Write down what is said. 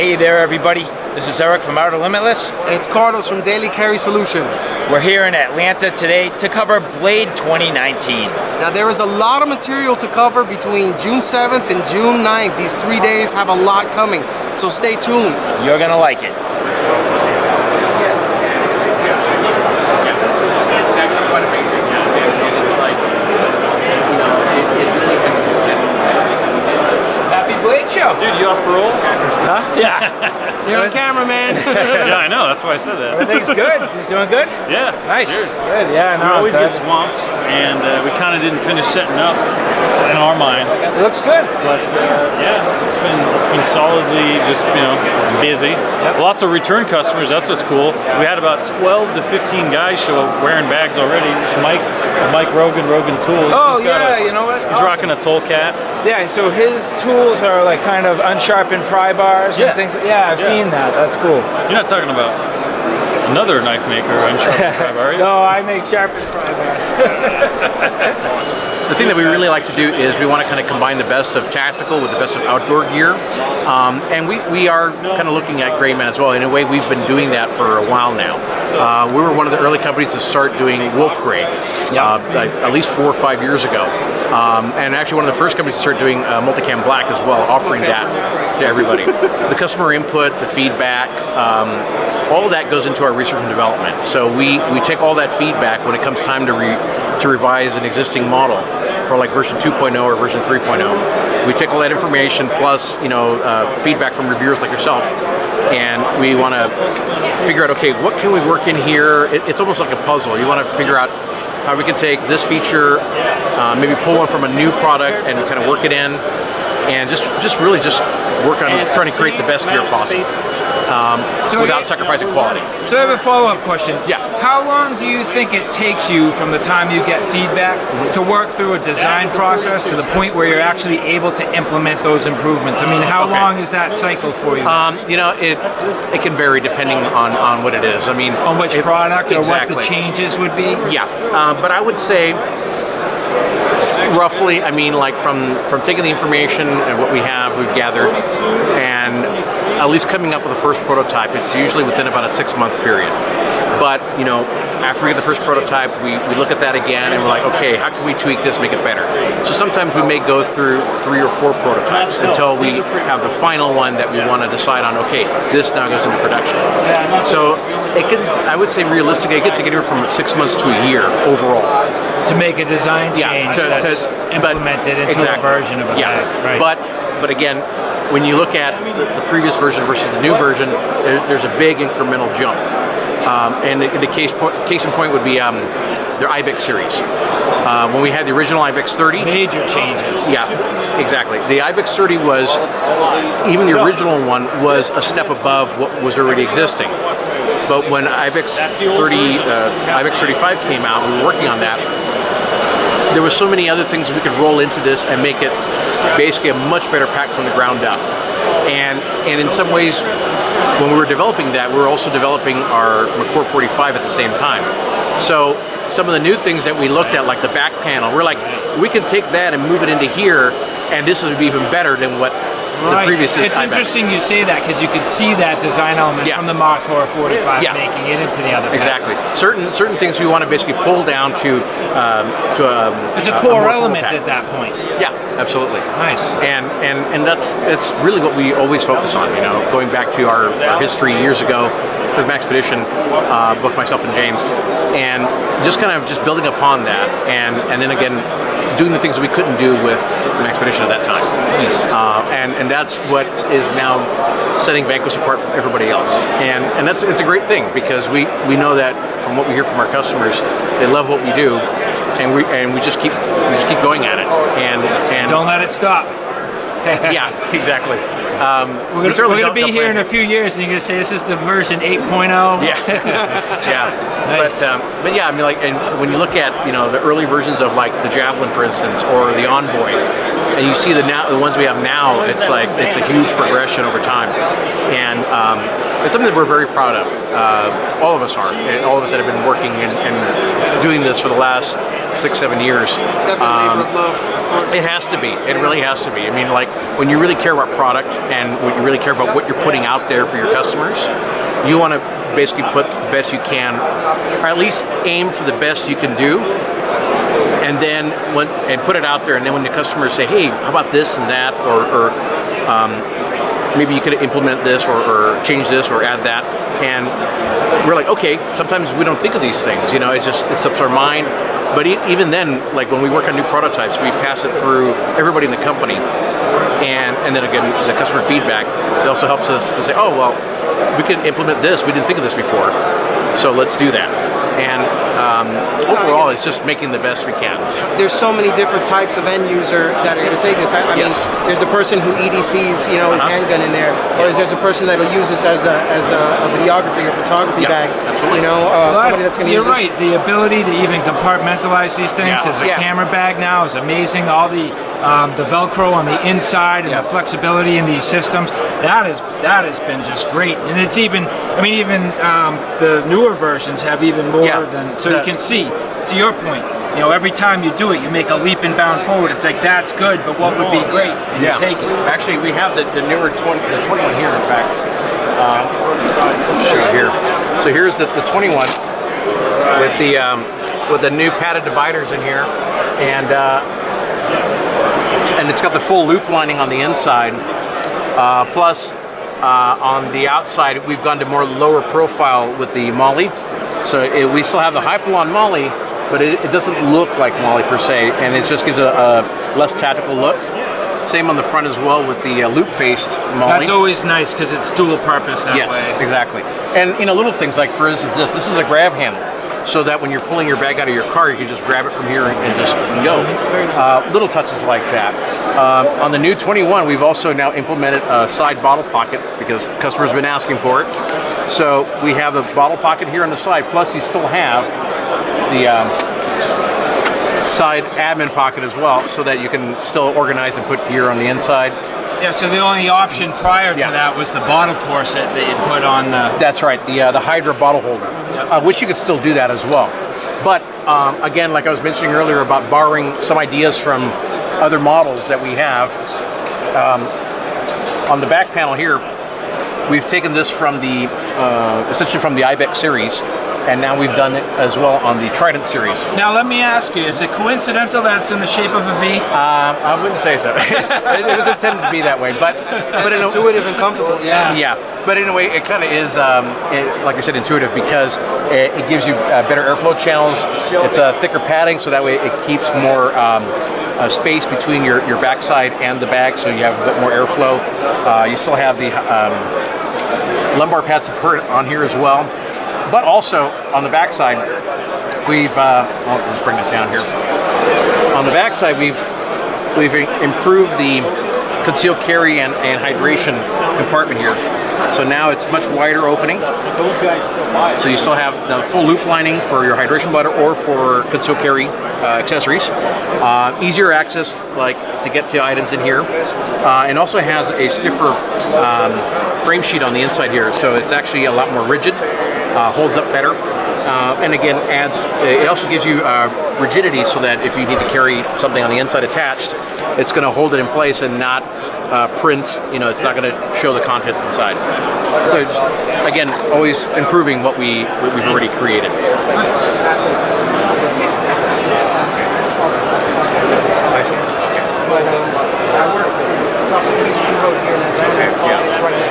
Hey there, everybody. This is Eric from Outer Limitless. And it's Carlos from Daily Carry Solutions. We're here in Atlanta today to cover Blade 2019. Now there is a lot of material to cover between June 7th and June 9th. These 3 days have a lot coming, so stay tuned. You're gonna like it. It's actually quite amazing, and it's like, you know, it really can. Happy Blade Show. Dude, you off parole? Huh? Yeah. You're on camera, man. Yeah, I know. That's why I said that. Everything's good. You doing good? Yeah. Nice. Sure. Good. Yeah. We No. always get swamped, and we kind of didn't finish setting up in our mind. It looks good. But yeah, it's been solidly just busy. Yep. Lots of return customers. That's what's cool. We had about 12 to 15 guys show up wearing bags already. It's Mike Rogan Tools. Oh He's got yeah. You know what? He's rocking a toll cat. Yeah. So his tools are like kind of unsharpened pry bars and things. Yeah, I've seen that. That's cool. You're not talking about another knife maker, unsharpened pry bar, are you? No, I make sharpened pry bars. The thing that we really like to do is we want to kind of combine the best of tactical with the best of outdoor gear, and we are kind of looking at Grayman as well. In a way, we've been doing that for a while now. We were one of the early companies to start doing wolf gray, like at least 4 or 5 years ago, and actually one of the first companies to start doing multicam black as well, offering that to everybody. The customer input, the feedback, all of that goes into our research and development. So we take all that feedback when it comes time to revise an existing model for like version 2.0 or version 3.0. We take all that information plus feedback from reviewers like yourself, and we want to figure out, okay, what can we work in here? It's almost like a puzzle. You want to figure out how we can take this feature, maybe pull one from a new product and kind of work it in, and just really work on trying to create the best gear possible without sacrificing quality. So I have a follow-up question. Yeah. How long do you think it takes you from the time you get feedback to work through a design process to the point where you're actually able to implement those improvements? I mean, how long is that cycle for you? It can vary depending on what it is. I mean, on which product or exactly. what the changes would be? Yeah, but I would say roughly, I mean, like from taking the information and what we've gathered, and at least coming up with the first prototype, it's usually within about a 6-month period. But after we get the first prototype, we look at that again and we're like, okay, how can we tweak this, make it better? So sometimes we may go through 3 or 4 prototypes until we have the final one that we want to decide on, okay, this now goes into production. So I would say realistically, it could take anywhere from 6 months to a year overall. To make a design change that's implemented into a version of a bag. Right. But again, when you look at the previous version versus the new version, there's a big incremental jump. And the case in point would be their Ibex series. When we had the original Ibex 30, major changes. Yeah, exactly. The Ibex 30 was, even the original one was a step above what was already existing. But when Ibex 35 came out, we were working on that. There were so many other things we could roll into this and make it basically a much better pack from the ground up. And in some ways, when we were developing that, we were also developing our McCore 45 at the same time. So some of the new things that we looked at, like the back panel, we're like, we can take that and move it into here, and this would be even better than what the previous It's Ibex. interesting you say that, because you could see that design element from the McCore 45 making it into the other exactly. packs. Certain things we want to basically pull down to it's a core element pack. at that point. Yeah, absolutely. Nice. And that's really what we always focus on. Going back to our history years ago with Maxpedition, both myself and James, and just building upon that, and then again doing the things that we couldn't do with Maxpedition at that time. Nice. And that's what is now setting Vanquest apart from everybody else. And it's a great thing, because we know that from what we hear from our customers, they love what we do, and we just keep going at it. And don't let it stop. Yeah, exactly. We're going to be here in a few years, and you're going to say this is the version 8.0. Yeah, yeah. Nice. But yeah, I mean, like, and when you look at the early versions of like the Javelin, for instance, or the Envoy, and you see the ones we have now, it's like it's a huge progression over time, and it's something that we're very proud of. All of us are, and all of us that have been working and doing this for the last 6-7 years. Definitely labor of love. course? It has to be. It really has to be. I mean, like when you really care about product and when you really care about what you're putting out there for your customers, you want to basically put the best you can, or at least aim for the best you can do, and then put it out there. And then when the customers say, "Hey, how about this and that," or maybe you could implement this or change this or add that, and we're like, okay. Sometimes we don't think of these things. You know, it slips our mind. But even then, like when we work on new prototypes, we pass it through everybody in the company, and then again, the customer feedback. It also helps us to say, oh well, we could implement this. We didn't think of this before, so let's do that. And overall, it's just making the best we can. There's so many different types of end user that are going to take this. I mean, there's the person who EDCs, you know, his handgun in there, or there's a person that'll use this as a videography or photography bag. Absolutely. You know, somebody that's going to use this. You're right. The ability to even compartmentalize these things as a camera bag now is amazing. All the Velcro on the inside and the flexibility in these systems, that has been just great. And it's even, I mean, even the newer versions have even more than, so you can see, to your point, you know, every time you do it, you make a leap and bound forward. It's like, that's good, but what would be great? And you take it. Actually, we have the newer 21 here, in fact. Show you here. So here's the 21 with the new padded dividers in here, and it's got the full loop lining on the inside. Plus, on the outside, we've gone to more lower profile with the Molly. So we still have the Hypalon Molly, but it doesn't look like Molly per se, and it just gives a less tactical look. Same on the front as well with the loop-faced Molly. That's always nice because it's dual purpose that way. Yes, exactly. And you know, little things like, for instance, this is a grab handle, so that when you're pulling your bag out of your car, you can just grab it from here and just go. Little touches like that. On the new 21, we've also now implemented a side bottle pocket because customers have been asking for it. So we have a bottle pocket here on the side, plus you still have the side admin pocket as well, so that you can still organize and put gear on the inside. Yeah, so the only option prior to that was the bottle corset that you put on the... That's right, the Hydra bottle holder, which you could still do that as well. But again, like I was mentioning earlier about borrowing some ideas from other models that we have, on the back panel here, we've taken this from the, essentially from the Ibex series, and now we've done it as well on the Trident series. Now let me ask you, is it coincidental that it's in the shape of a V? I wouldn't say so. It was intended to be that way, but in intuitive and comfortable. Yeah, but in a way, it kind of is, like I said, intuitive because it gives you better airflow channels. It's a thicker padding, so that way it keeps more space between your backside and the bag, so you have a bit more airflow. You still have the lumbar pad support on here as well. But also on the backside, we've let's bring this down here. On the backside, we've improved the concealed carry and hydration compartment here. So now it's much wider opening. So you still have the full loop lining for your hydration bladder or for concealed carry accessories. Easier access, like to get to items in here, and also has a stiffer frame sheet on the inside here. So it's actually a lot more rigid. Holds up better, and again it also gives you rigidity, so that if you need to carry something on the inside attached, it's going to hold it in place and not print. You know, it's not going to show the contents inside. So it's, again, always improving what we've already created. But I work, it's top of East Road here in Atlanta. It's right next